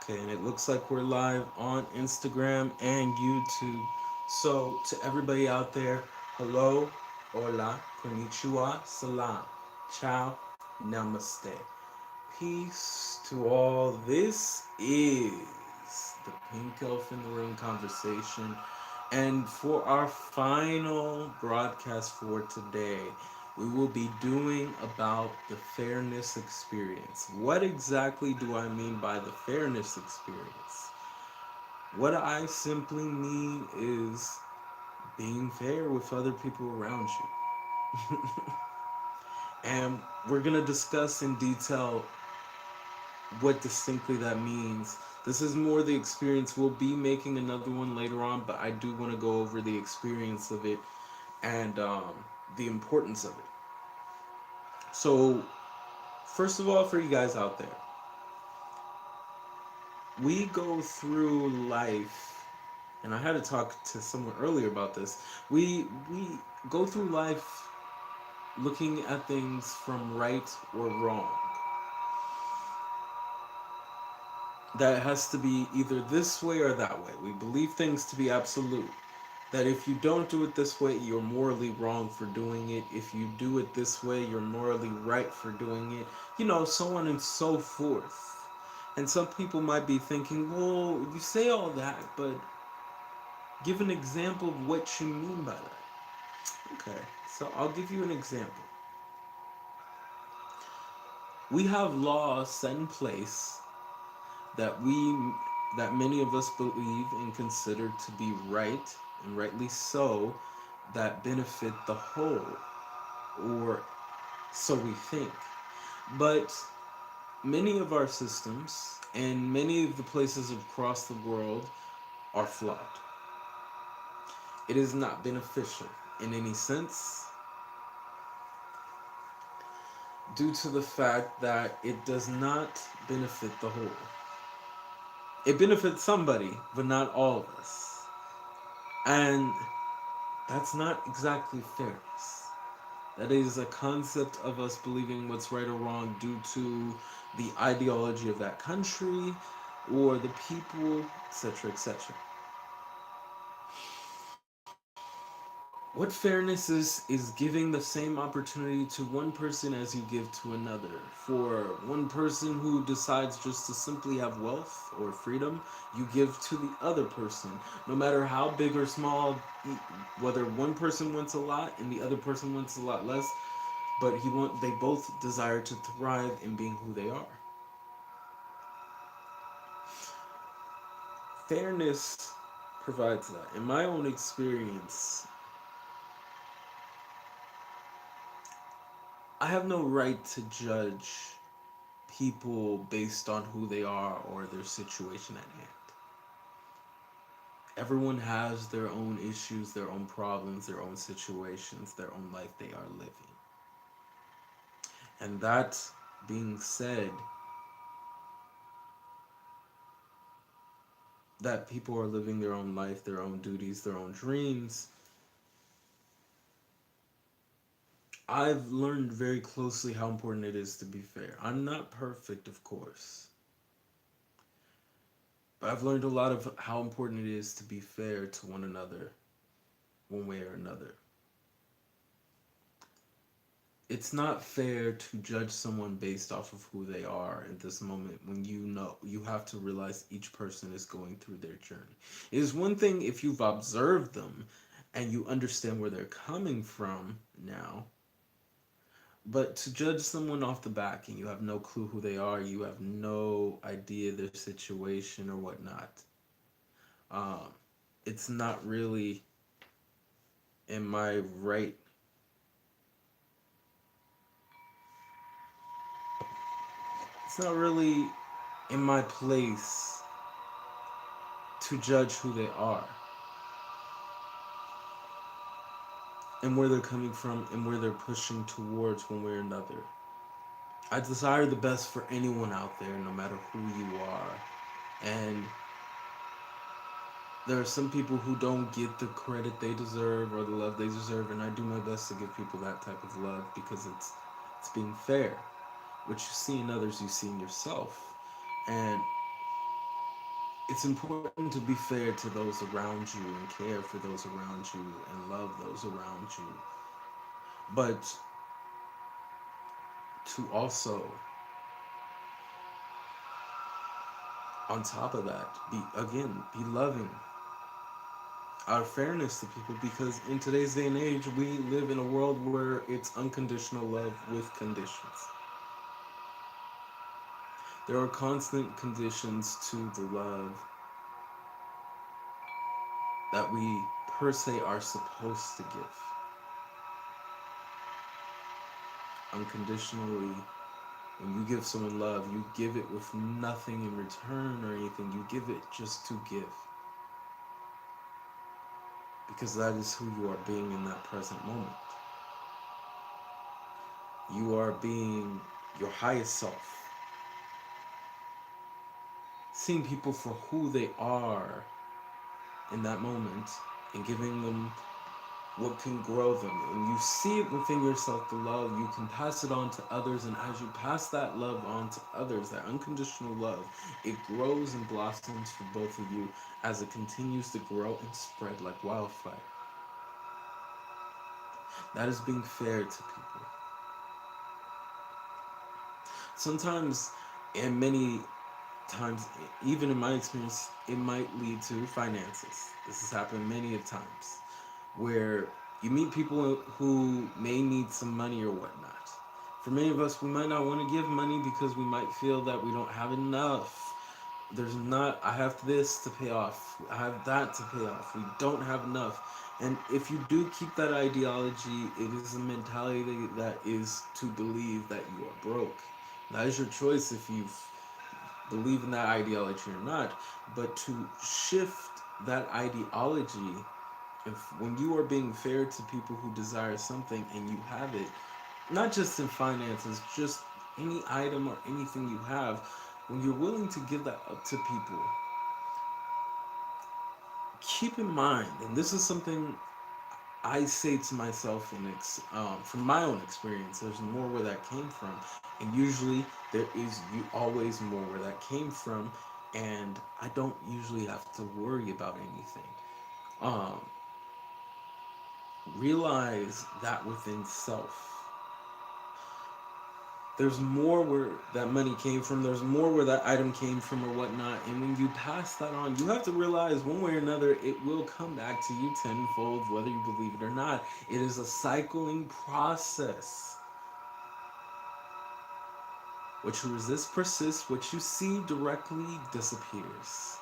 Okay, and it looks like we're live on Instagram and YouTube. So, to everybody out there, hello, hola, konnichiwa, salam, ciao, namaste. Peace to all. This is the Pink Elf in the Room conversation. And for our final broadcast for today, we will be doing about the fairness experience. What exactly do I mean by the fairness experience? What I simply mean is being fair with other people around you. And we're going to discuss in detail what distinctly that means. This is more the experience. We'll be making another one later on, but I do want to go over the experience of it and the importance of it. So, first of all, for you guys out there, we go through life, and I had to talk to someone earlier about this. We go through life looking at things from right or wrong. That has to be either this way or that way. We believe things to be absolute. That if you don't do it this way, you're morally wrong for doing it. If you do it this way, you're morally right for doing it. You know, so on and so forth. And some people might be thinking, well, you say all that, but give an example of what you mean by that. Okay, so I'll give you an example. We have laws set in place that many of us believe and consider to be right and rightly so, that benefit the whole, or so we think. But many of our systems and many of the places across the world are flawed. It is not beneficial in any sense due to the fact that it does not benefit the whole. It benefits somebody, but not all of us. And that's not exactly fairness. That is a concept of us believing what's right or wrong due to the ideology of that country or the people, etc., etc. What fairness is giving the same opportunity to one person as you give to another. For one person who decides just to simply have wealth or freedom, you give to the other person. No matter how big or small, whether one person wants a lot and the other person wants a lot less, but they both desire to thrive in being who they are. Fairness provides that. In my own experience, I have no right to judge people based on who they are or their situation at hand. Everyone has their own issues, their own problems, their own situations, their own life they are living. And that being said, that people are living their own life, their own duties, their own dreams, I've learned very closely how important it is to be fair. I'm not perfect, of course, but I've learned a lot of how important it is to be fair to one another, one way or another. It's not fair to judge someone based off of who they are at this moment when you know you have to realize each person is going through their journey. It is one thing if you've observed them and you understand where they're coming from now, but to judge someone off the back and you have no clue who they are, you have no idea their situation or whatnot, um, it's not really in my right. It's not really in my place to judge who they are and where they're coming from and where they're pushing towards one way or another. I desire the best for anyone out there, no matter who you are. And there are some people who don't get the credit they deserve or the love they deserve, and I do my best to give people that type of love because it's being fair. What you see in others, you see in yourself. And it's important to be fair to those around you and care for those around you and love those around you. But to also, on top of that, be loving our fairness to people, because in today's day and age we live in a world where it's unconditional love with conditions. There are constant conditions to the love that we per se are supposed to give. Unconditionally, when you give someone love, you give it with nothing in return or anything. You give it just to give, because that is who you are being in that present moment. You are being your highest self, seeing people for who they are in that moment and giving them what can grow them. And you see it within yourself, the love, you can pass it on to others. And as you pass that love on to others, that unconditional love, it grows and blossoms for both of you as it continues to grow and spread like wildfire. That is being fair to people. Sometimes, and many times, even in my experience, it might lead to finances. This has happened many of times, where you meet people who may need some money or whatnot. For many of us, we might not want to give money because we might feel that we don't have enough. There's not, I have this to pay off, I have that to pay off. We don't have enough. And if you do keep that ideology, it is a mentality that is to believe that you are broke. That is your choice if you believe in that ideology or not. But to shift that ideology, if when you are being fair to people who desire something and you have it, not just in finances, just any item or anything you have, when you're willing to give that up to people, keep in mind, and this is something I say to myself, and from my own experience, there's more where that came from, and usually there is you always more where that came from, and I don't usually have to worry about anything. Um, Realize that within self. There's more where that money came from, there's more where that item came from or whatnot. And when you pass that on, you have to realize one way or another it will come back to you tenfold, whether you believe it or not. It is a cycling process. What you resist persists, what you see directly disappears.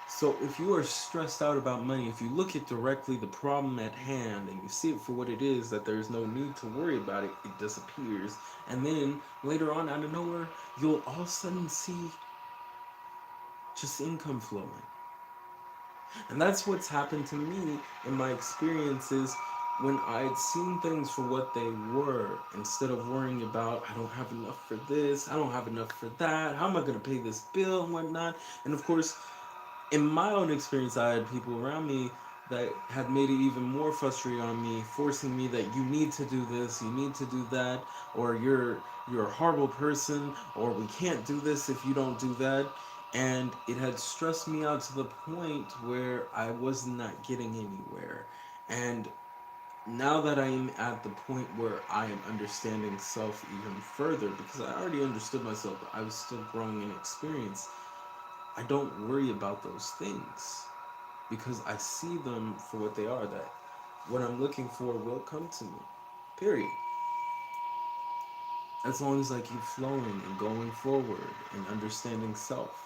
So if you are stressed out about money, if you look at directly the problem at hand and you see it for what it is, that there's no need to worry about it, it disappears. And then later on, out of nowhere, you'll all of a sudden see just income flowing. And that's what's happened to me in my experiences when I'd seen things for what they were, instead of worrying about, I don't have enough for this, I don't have enough for that, how am I going to pay this bill and whatnot. And of course, in my own experience, I had people around me that had made it even more frustrating on me, forcing me that you need to do this, you need to do that, or you're a horrible person, or we can't do this if you don't do that. And it had stressed me out to the point where I was not getting anywhere. And now that I am at the point where I am understanding self even further, because I already understood myself, but I was still growing in experience, I don't worry about those things because I see them for what they are. That what I'm looking for will come to me. Period. As long as I keep flowing and going forward and understanding self.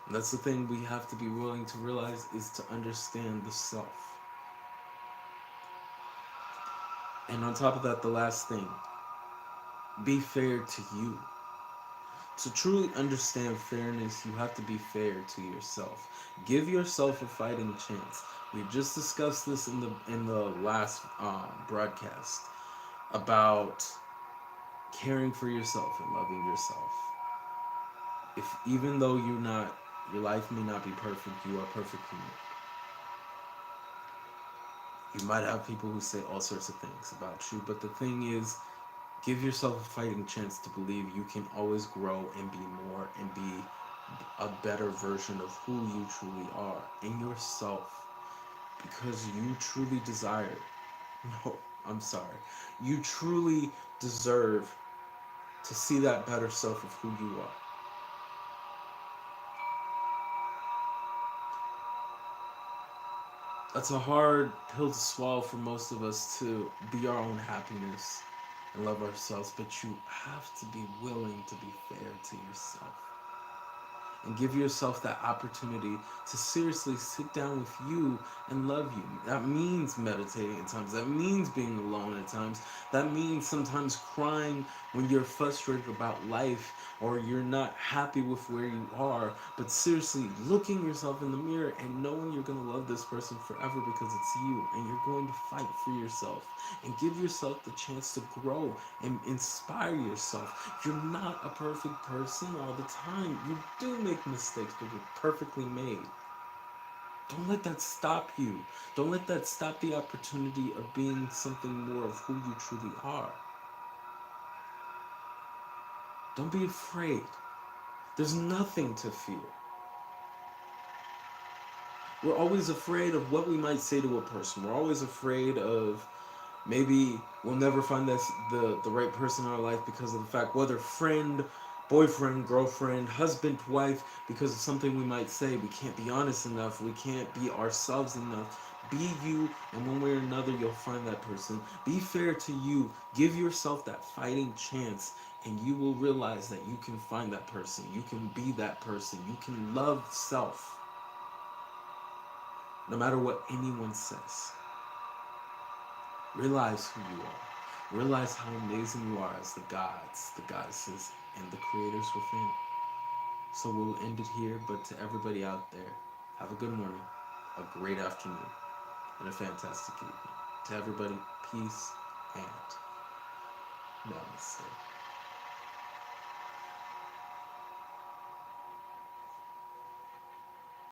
And that's the thing we have to be willing to realize, is to understand the self. And on top of that, the last thing, be fair to you. To truly understand fairness, you have to be fair to yourself. Give yourself a fighting chance. We just discussed this in the last broadcast about caring for yourself and loving yourself. If even though your life may not be perfect, you are perfectly. You might have people who say all sorts of things about you, but the thing is, Give yourself a fighting chance to believe you can always grow and be more and be a better version of who you truly are in yourself because you truly desire. No, I'm sorry. You truly deserve to see that better self of who you are. That's a hard pill to swallow for most of us to be our own happiness and love ourselves, but you have to be willing to be fair to yourself and give yourself that opportunity to seriously sit down with you and love you. That means meditating at times. That means being alone at times. That means sometimes crying when you're frustrated about life or you're not happy with where you are. But seriously, looking yourself in the mirror and knowing you're going to love this person forever because it's you and you're going to fight for yourself and give yourself the chance to grow and inspire yourself. You're not a perfect person all the time. You do make mistakes, but you're perfectly made. Don't let that stop you. Don't let that stop the opportunity of being something more of who you truly are. Don't be afraid. There's nothing to fear. We're always afraid of what we might say to a person. We're always afraid of maybe we'll never find the right person in our life because of the fact, whether friend, boyfriend, girlfriend, husband, wife, because of something we might say. We can't be honest enough. We can't be ourselves enough. Be you, and one way or another, you'll find that person. Be fair to you. Give yourself that fighting chance, and you will realize that you can find that person. You can be that person. You can love self, no matter what anyone says. Realize who you are. Realize how amazing you are as the gods, the goddesses, and the creators within. So we'll end it here, but to everybody out there, have a good morning, a great afternoon, and a fantastic evening. To everybody, peace and namaste.